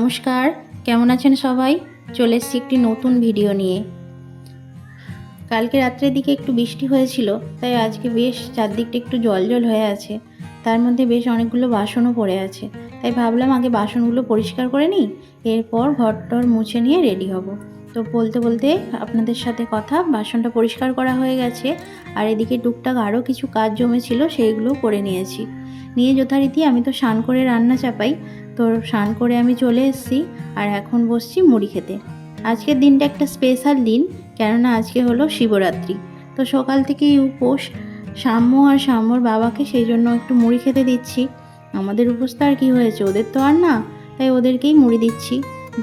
নমস্কার, কেমন আছেন সবাই? চলে এসেছি একটি নতুন ভিডিও নিয়ে। কালকে রাত্রের দিকে একটু বৃষ্টি হয়েছিল, তাই আজকে বেশ চারদিকটা একটু জল জল হয়ে আছে। তার মধ্যে বেশ অনেকগুলো বাসনও পড়ে আছে, তাই ভাবলাম আগে বাসনগুলো পরিষ্কার করে নিই, এরপর ঘরটর মুছে নিয়ে রেডি হব। তো বলতে বলতে আপনাদের সাথে কথা, বাসনটা পরিষ্কার করা হয়ে গেছে, আর এদিকে টুকটাক আরও কিছু কাজ জমেছিল, সেইগুলো করে নিয়েছি। নিয়ে যথারীতি আমি তো স্নান করে রান্না চাপাই, তো স্নান করে আমি চলে এসেছি আর এখন বসছি মুড়ি খেতে। আজকের দিনটা একটা স্পেশাল দিন, কেননা আজকে হলো শিবরাত্রি। তো সকাল থেকেই উপোস সাম্য আর সাম্যর বাবাকে, সেই জন্য একটু মুড়ি খেতে দিচ্ছি। আমাদের উপোস তো আর কি হয়েছে, ওদের তো আর না, তাই ওদেরকেই মুড়ি দিচ্ছি।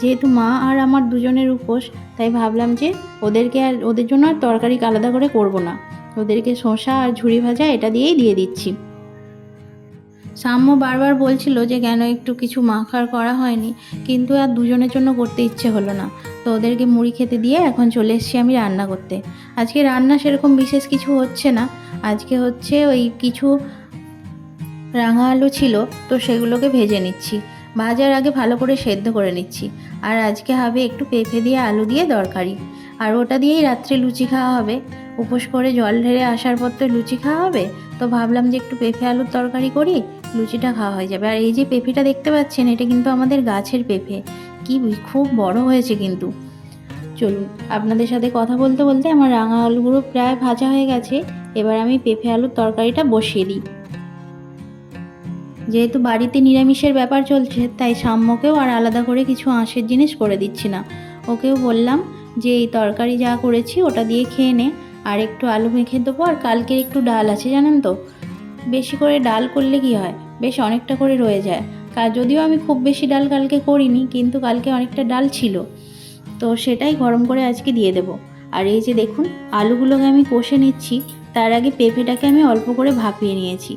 যেহেতু মা আর আমার দুজনের উপোস, তাই ভাবলাম যে ওদের জন্য আর তরকারি আলাদা করে করব না, ওদেরকে শসা আর ঝুড়ি ভাজা এটা দিয়েই দিয়ে দিচ্ছি। সাম্য বারবার বলছিল যে কেন একটু কিছু মাখার করা হয়নি, কিন্তু আর দুজনের জন্য করতে ইচ্ছে হলো না। তো ওদেরকে মুড়ি খেতে দিয়ে এখন চলে এসেছি আমি রান্না করতে। আজকে রান্না সেরকম বিশেষ কিছু হচ্ছে না, আজকে হচ্ছে ওই কিছু রাঙা আলু ছিল, তো সেগুলোকে ভেজে নিচ্ছি। ভাজার আগে ভালো করে সেদ্ধ করে নিচ্ছি। আর আজকে হবে একটু পেঁপে দিয়ে আলু দিয়ে তরকারি, আর ওটা দিয়েই রাত্রে লুচি খাওয়া হবে। উপোস করে জল ঢেলে আসার পর তো লুচি খাওয়া হবে, তো ভাবলাম যে একটু পেঁপে আলুর তরকারি করি, লুচিটা খাওয়া হয়ে যাবে। আর এই যে পেঁপেটা দেখতে পাচ্ছেন, এটা কিন্তু আমাদের গাছের পেঁপে, কি খুব বড় হয়েছে কিন্তু। চলুন, আপনাদের সাথে কথা বলতে বলতে আমার রাঙা আলুগুলো প্রায় ভাজা হয়ে গেছে। এবার আমি পেঁপে আলুর তরকারিটা বসিয়ে দিই। যেহেতু বাড়িতে নিরামিষের ব্যাপার চলছে, তাই সাম্যকেও আর আলাদা করে কিছু আঁশের জিনিস করে দিচ্ছি না। ওকেও বললাম যে এই তরকারি যা করেছি ওটা দিয়ে খেয়ে নে, আর একটু আলু মেখে দেবো, আর কালকের একটু ডাল আছে জানেন তো। বেশি করে ডাল করলে কি হয়, বেশ অনেকটা করে রয়ে যায়। যদিও আমি খুব বেশি ডাল কালকে করিনি, কিন্তু কালকে অনেকটা ডাল ছিল, তো সেটাই গরম করে আজকে দিয়ে দেব। আর এই যে দেখুন, আলুগুলোকে আমি কষে নিচ্ছি, তার আগে পেঁপেটাকে আমি অল্প করে ভাপিয়ে নিয়েছি।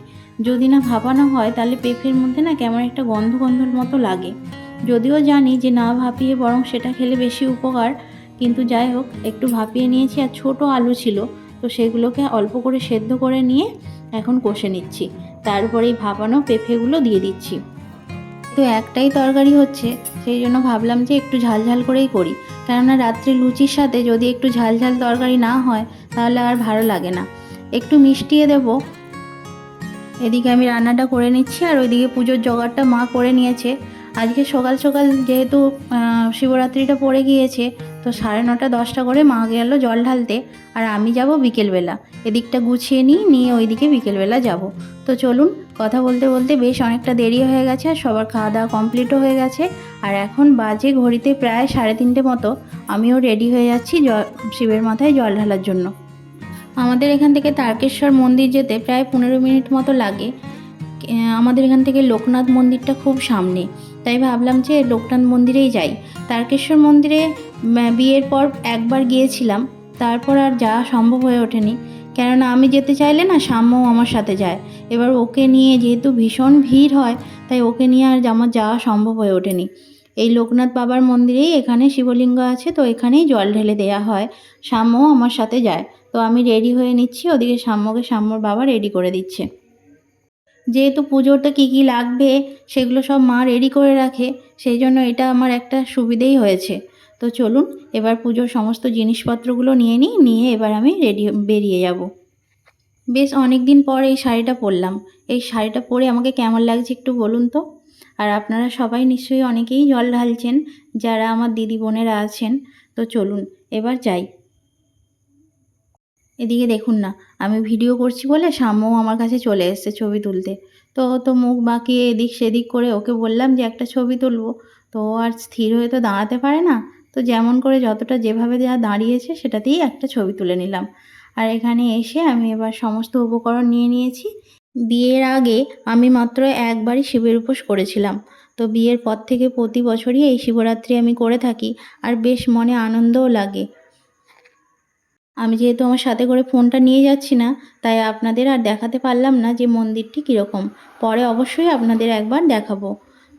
যদি না ভাপানো হয় তাহলে পেঁপের মধ্যে না কেমন একটা গন্ধ গন্ধর মতো লাগে। যদিও জানি যে না ভাপিয়ে বরং সেটা খেলে বেশি উপকার, কিন্তু যাই হোক, একটু ভাপিয়ে নিয়েছি। আর ছোট আলু ছিল, তো সেগুলোকে অল্প করে সেদ্ধ করে নিয়ে এখন কষে নিচ্ছি। তারপরে এই ভাপানো পেঁপেগুলো দিয়ে দিচ্ছি। তো একটাই তরকারি হচ্ছে, সেই জন্য ভাবলাম যে একটু ঝাল ঝাল করেই করি, কেননা রাত্রে লুচির সাথে যদি একটু ঝাল ঝাল তরকারি না হয় তাহলে আর ভালো লাগে না। একটু মিষ্টিয়ে দেব। এদিকে আমি রান্নাটা করে নিচ্ছি, আর ওইদিকে পুজোর জোগাড়টা মা করে নিয়েছে। আজকে সকাল সকাল যেহেতু শিবরাত্রিটা পড়ে গিয়েছে, তো 9:30 10টা করে মা গেল জল ঢালতে, আর আমি যাব বিকেলবেলা। এদিকটা গুছিয়ে নিয়ে ওইদিকে বিকেলবেলা যাব। তো চলুন, কথা বলতে বলতে বেশ অনেকটা দেরি হয়ে গেছে, আর সবার খাওয়া দাওয়া কমপ্লিটও হয়ে গেছে। আর এখন বাজে ঘড়িতে প্রায় 3:30 মতো। আমিও রেডি হয়ে যাচ্ছি শিবের মাথায় জল ঢালার জন্য। আমাদের এখান থেকে তারকেশ্বর মন্দির যেতে প্রায় 15 মিনিট মতো লাগে। আমাদের এখান থেকে লোকনাথ মন্দিরটা খুব সামনে, তাই ভাবলাম যে লোকনাথ মন্দিরেই যাই। তারকেশ্বর মন্দিরে বিয়ের পর একবার গিয়েছিলাম, তারপর আর যাওয়া সম্ভব হয়ে ওঠেনি, কেননা আমি যেতে চাইলে না সাম্যও আমার সাথে যায়। এবার ওকে নিয়ে যেহেতু ভীষণ ভিড় হয়, তাই ওকে নিয়ে আর আমার যাওয়া সম্ভব হয়ে ওঠেনি। এই লোকনাথ বাবার মন্দিরেই এখানে শিবলিঙ্গ আছে, তো এখানেই জল ঢেলে দেওয়া হয়। সাম্যও আমার সাথে যায়। তো আমি রেডি হয়ে নিচ্ছি, ওদিকে সাম্যকে সাম্যর বাবা রেডি করে দিচ্ছে। যেহেতু পুজোতে কী কী লাগবে সেগুলো সব মা রেডি করে রাখে, সেই জন্য এটা আমার একটা সুবিধেই হয়েছে। তো চলুন, এবার পুজোর সমস্ত জিনিসপত্রগুলো নিয়ে এবার আমি বেরিয়ে যাব। বেশ অনেক দিন পর এই শাড়িটা পরলাম। এই শাড়িটা পরে আমাকে কেমন লাগছে একটু বলুন তো। আর আপনারা সবাই নিশ্চয়ই অনেকেই জল ঢালছেন, যারা আমার দিদি বোনেরা আছেন। তো চলুন এবার যাই। এদিকে দেখুন না, আমি ভিডিও করছি বলে সাম্যও আমার কাছে চলে এসেছে ছবি তুলতে। তো ও তো মুখ বাঁকিয়ে এদিক সেদিক করে, ওকে বললাম যে একটা ছবি তুলবো, তো ও আর স্থির হয়ে তো দাঁড়াতে পারে না। তো যেমন করে যতটা যেভাবে যা দাঁড়িয়েছে সেটাতেই একটা ছবি তুলে নিলাম। আর এখানে এসে আমি এবার সমস্ত উপকরণ নিয়ে নিয়েছি। বিয়ের আগে আমি মাত্র একবারই শিবের উপোস করেছিলাম। তো বিয়ের পর থেকে প্রতি বছরই এই শিবরাত্রি আমি করে থাকি, আর বেশ মনে আনন্দও লাগে। আমি যেহেতু আমার সাথে করে ফোনটা নিয়ে যাচ্ছি না, তাই আপনাদের আর দেখাতে পারলাম না যে মন্দিরটি কীরকম। পরে অবশ্যই আপনাদের একবার দেখাবো।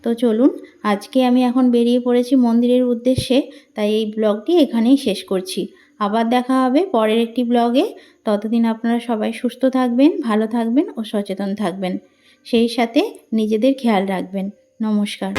তো চলুন, আজকে আমি এখন বেরিয়ে পড়েছি মন্দিরের উদ্দেশ্যে, তাই এই ব্লগটি এখানেই শেষ করছি। আবার দেখা হবে পরের একটি ব্লগে। ততদিন আপনারা সবাই সুস্থ থাকবেন, ভালো থাকবেন ও সচেতন থাকবেন। সেই সাথে নিজেদের খেয়াল রাখবেন। নমস্কার।